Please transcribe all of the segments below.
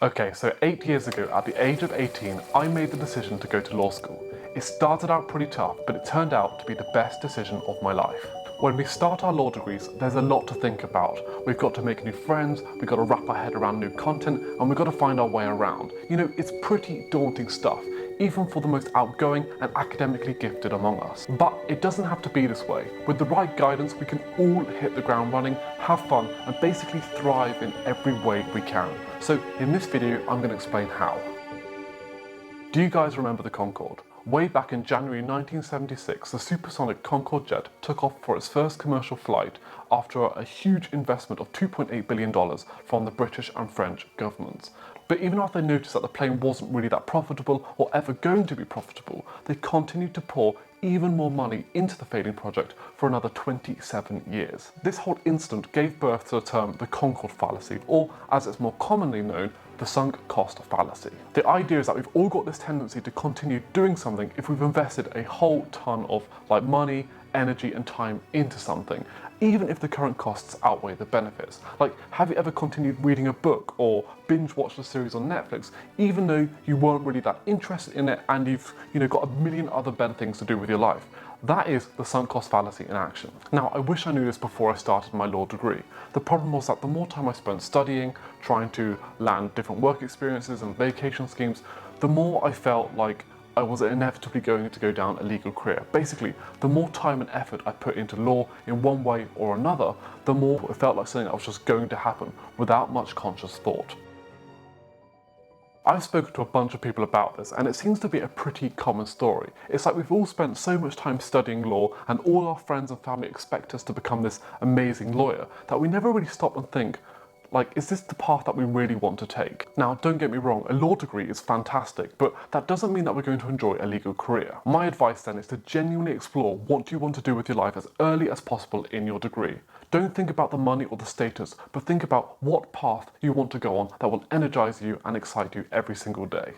Okay, so 8 years ago, at the age of 18, I made the decision to go to law school. It started out pretty tough, but it turned out to be the best decision of my life. When we start our law degrees, there's a lot to think about. We've got to make new friends, we've got to wrap our head around new content, and we've got to find our way around. You know, it's pretty daunting stuff, even for the most outgoing and academically gifted among us. But it doesn't have to be this way. With the right guidance, we can all hit the ground running, have fun, and basically thrive in every way we can. So in this video, I'm going to explain how. Do you guys remember the Concorde? Way back in January 1976, the supersonic Concorde jet took off for its first commercial flight after a huge investment of $2.8 billion from the British and French governments. But even after they noticed that the plane wasn't really that profitable or ever going to be profitable, they continued to pour even more money into the failing project for another 27 years. This whole incident gave birth to the term the Concorde fallacy, or as it's more commonly known, the sunk cost fallacy. The idea is that we've all got this tendency to continue doing something if we've invested a whole ton of money, energy and time into something, even if the current costs outweigh the benefits. Like, have you ever continued reading a book or binge watched a series on Netflix, even though you weren't really that interested in it and you've got a million other better things to do with your life? That is the sunk cost fallacy in action. Now, I wish I knew this before I started my law degree. The problem was that the more time I spent studying, trying to land different work experiences and vacation schemes, the more I felt like I was inevitably going to go down a legal career. Basically, the more time and effort I put into law in one way or another, the more it felt like something that was just going to happen without much conscious thought. I've spoken to a bunch of people about this, and it seems to be a pretty common story. It's like we've all spent so much time studying law, and all our friends and family expect us to become this amazing lawyer, that we never really stop and think, is this the path that we really want to take? Now, don't get me wrong, a law degree is fantastic, but that doesn't mean that we're going to enjoy a legal career. My advice then is to genuinely explore what you want to do with your life as early as possible in your degree. Don't think about the money or the status, but think about what path you want to go on that will energize you and excite you every single day.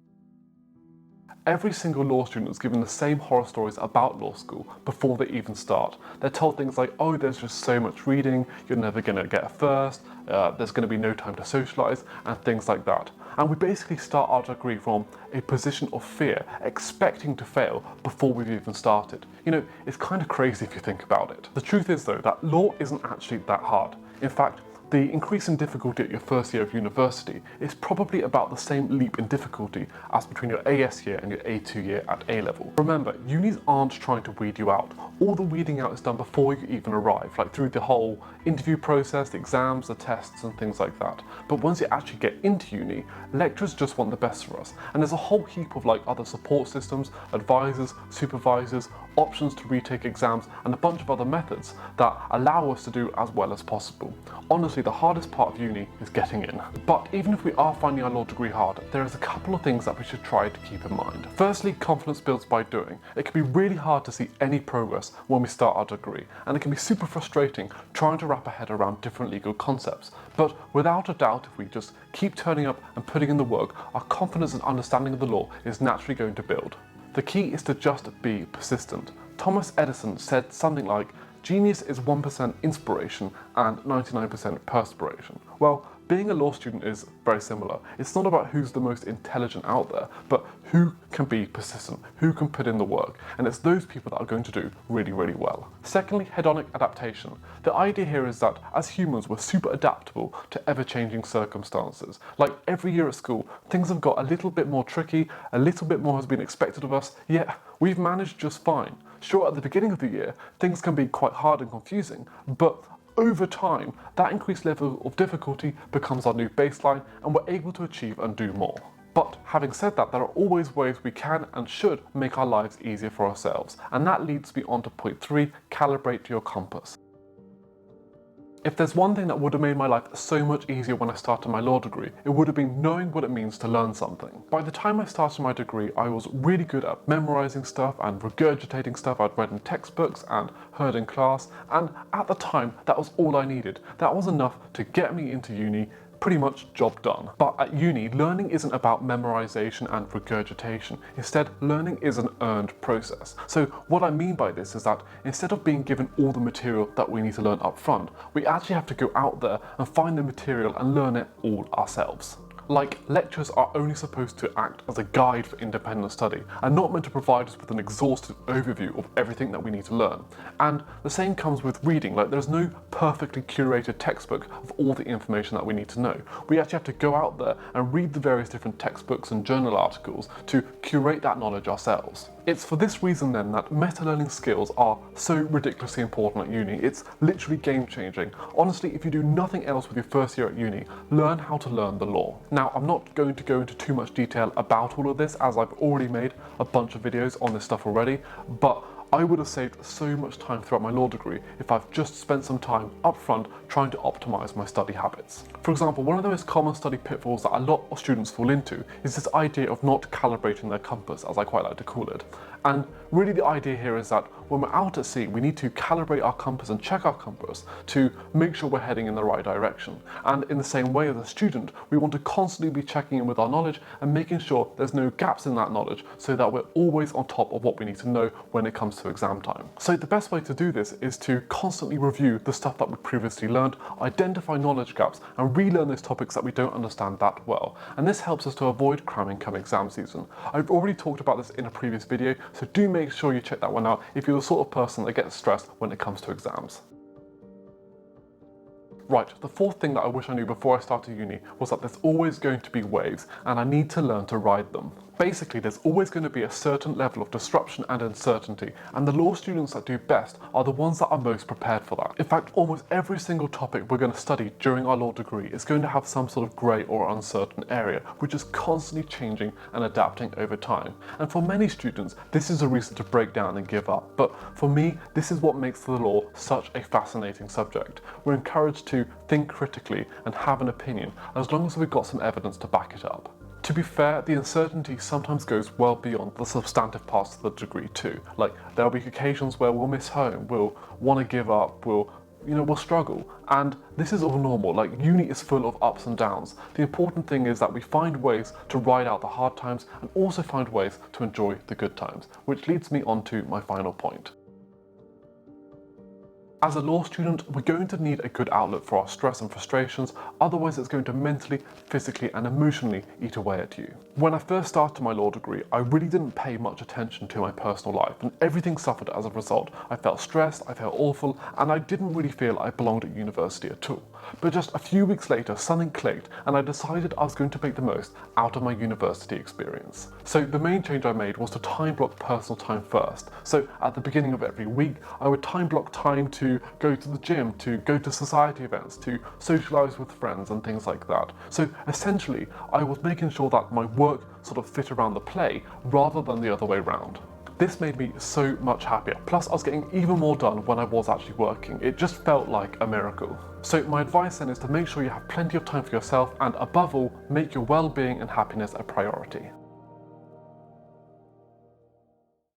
Every single law student is given the same horror stories about law school before they even start. They're told things like, oh, there's just so much reading, you're never going to get a first, there's going to be no time to socialise, and things like that. And we basically start our degree from a position of fear, expecting to fail before we've even started. It's kind of crazy if you think about it. The truth is though, that law isn't actually that hard. In fact, the increase in difficulty at your first year of university is probably about the same leap in difficulty as between your AS year and your A2 year at A level. Remember, unis aren't trying to weed you out. All the weeding out is done before you even arrive, through the whole interview process, the exams, the tests and things like that. But once you actually get into uni, lecturers just want the best for us. And there's a whole heap of other support systems, advisors, supervisors, options to retake exams, and a bunch of other methods that allow us to do as well as possible. Honestly, the hardest part of uni is getting in. But even if we are finding our law degree hard, there is a couple of things that we should try to keep in mind. Firstly, confidence builds by doing. It can be really hard to see any progress when we start our degree, and it can be super frustrating trying to wrap our head around different legal concepts. But without a doubt, if we just keep turning up and putting in the work, our confidence and understanding of the law is naturally going to build. The key is to just be persistent. Thomas Edison said something like, genius is 1% inspiration and 99% perspiration. Well, being a law student is very similar. It's not about who's the most intelligent out there, but who can be persistent, who can put in the work, and it's those people that are going to do really, really well. Secondly, hedonic adaptation. The idea here is that as humans, we're super adaptable to ever-changing circumstances. Every year at school, things have got a little bit more tricky, a little bit more has been expected of us, yet we've managed just fine. Sure, at the beginning of the year, things can be quite hard and confusing, but over time, that increased level of difficulty becomes our new baseline and we're able to achieve and do more. But having said that, there are always ways we can and should make our lives easier for ourselves. And that leads me on to point 3, calibrate your compass. If there's one thing that would have made my life so much easier when I started my law degree, it would have been knowing what it means to learn something. By the time I started my degree, I was really good at memorizing stuff and regurgitating stuff I'd read in textbooks and heard in class, and at the time, that was all I needed. That was enough to get me into uni, pretty much job done. But at uni, learning isn't about memorization and regurgitation. Instead, learning is an earned process. So what I mean by this is that instead of being given all the material that we need to learn up front, we actually have to go out there and find the material and learn it all ourselves. Like, lectures are only supposed to act as a guide for independent study and not meant to provide us with an exhaustive overview of everything that we need to learn. And the same comes with reading. Like, there's no perfectly curated textbook of all the information that we need to know. We actually have to go out there and read the various different textbooks and journal articles to curate that knowledge ourselves. It's for this reason then that meta-learning skills are so ridiculously important at uni. It's literally game-changing. Honestly, if you do nothing else with your first year at uni, learn how to learn the law. Now, I'm not going to go into too much detail about all of this, as I've already made a bunch of videos on this stuff already, but I would have saved so much time throughout my law degree if I've just spent some time up front trying to optimise my study habits. For example, one of the most common study pitfalls that a lot of students fall into is this idea of not calibrating their compass, as I quite like to call it. And really the idea here is that when we're out at sea, we need to calibrate our compass and check our compass to make sure we're heading in the right direction. And in the same way as a student, we want to constantly be checking in with our knowledge and making sure there's no gaps in that knowledge so that we're always on top of what we need to know when it comes to exam time. So the best way to do this is to constantly review the stuff that we previously learned, identify knowledge gaps, and relearn those topics that we don't understand that well. And this helps us to avoid cramming come exam season. I've already talked about this in a previous video, so do make sure you check that one out if you're the sort of person that gets stressed when it comes to exams. Right, the fourth thing that I wish I knew before I started uni was that there's always going to be waves and I need to learn to ride them. Basically, there's always going to be a certain level of disruption and uncertainty, and the law students that do best are the ones that are most prepared for that. In fact, almost every single topic we're going to study during our law degree is going to have some sort of grey or uncertain area, which is constantly changing and adapting over time. And for many students, this is a reason to break down and give up. But for me, this is what makes the law such a fascinating subject. We're encouraged to think critically and have an opinion, as long as we've got some evidence to back it up. To be fair, the uncertainty sometimes goes well beyond the substantive parts of the degree too. Like, there'll be occasions where we'll miss home, we'll want to give up, we'll struggle. And this is all normal. Like, uni is full of ups and downs. The important thing is that we find ways to ride out the hard times and also find ways to enjoy the good times, which leads me on to my final point. As a law student, we're going to need a good outlet for our stress and frustrations, otherwise it's going to mentally, physically and emotionally eat away at you. When I first started my law degree, I really didn't pay much attention to my personal life and everything suffered as a result. I felt stressed, I felt awful, and I didn't really feel I belonged at university at all. But just a few weeks later, something clicked and I decided I was going to make the most out of my university experience. So the main change I made was to time block personal time first. So at the beginning of every week, I would time block time to go to the gym, to go to society events, to socialise with friends and things like that. So essentially, I was making sure that my work sort of fit around the play rather than the other way around. This made me so much happier. Plus, I was getting even more done when I was actually working. It just felt like a miracle. So my advice then is to make sure you have plenty of time for yourself and above all, make your well-being and happiness a priority.